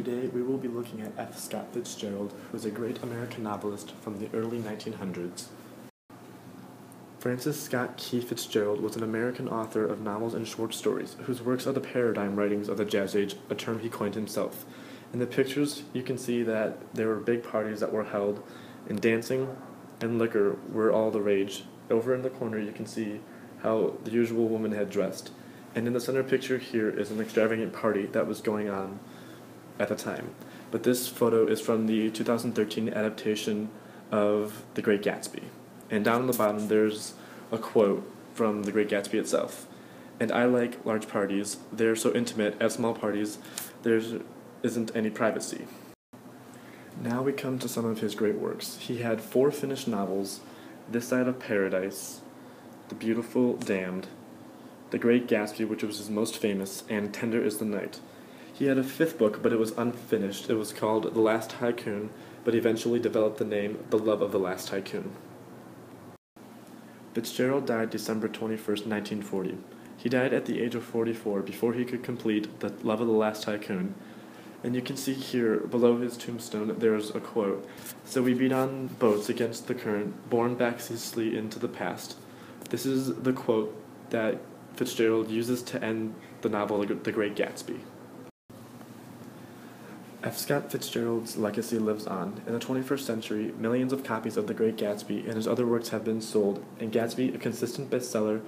Today we will be looking at F. Scott Fitzgerald, who is a great American novelist from the early 1900s. Francis Scott Key Fitzgerald was an American author of novels and short stories, whose works are the paradigm writings of the Jazz Age, a term he coined himself. In the pictures, you can see that there were big parties that were held, and dancing and liquor were all the rage. Over in the corner, you can see how the usual woman had dressed. And in the center picture here is an extravagant party that was going on at the time. But this photo is from the 2013 adaptation of The Great Gatsby. And down on the bottom there's a quote from The Great Gatsby itself. "And I like large parties. They're so intimate. At small parties, there isn't any privacy." Now we come to some of his great works. He had 4 finished novels: This Side of Paradise, The Beautiful Damned, The Great Gatsby, which was his most famous, and Tender is the Night. He had a 5th book, but it was unfinished. It was called The Last Tycoon, but eventually developed the name The Love of the Last Tycoon. Fitzgerald died December 21st, 1940. He died at the age of 44 before he could complete The Love of the Last Tycoon. And you can see here, below his tombstone, there's a quote: "So we beat on boats against the current, borne back ceaselessly into the past." This is the quote that Fitzgerald uses to end the novel The Great Gatsby. F. Scott Fitzgerald's legacy lives on. In the 21st century, millions of copies of The Great Gatsby and his other works have been sold, and Gatsby, a consistent bestseller,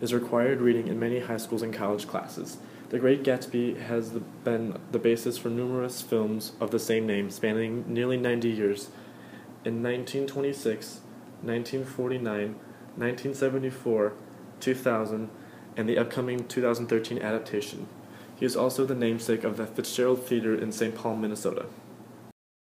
is required reading in many high schools and college classes. The Great Gatsby has been the basis for numerous films of the same name, spanning nearly 90 years. In 1926, 1949, 1974, 2000, and the upcoming 2013 adaptation. He is also the namesake of the Fitzgerald Theater in St. Paul, Minnesota.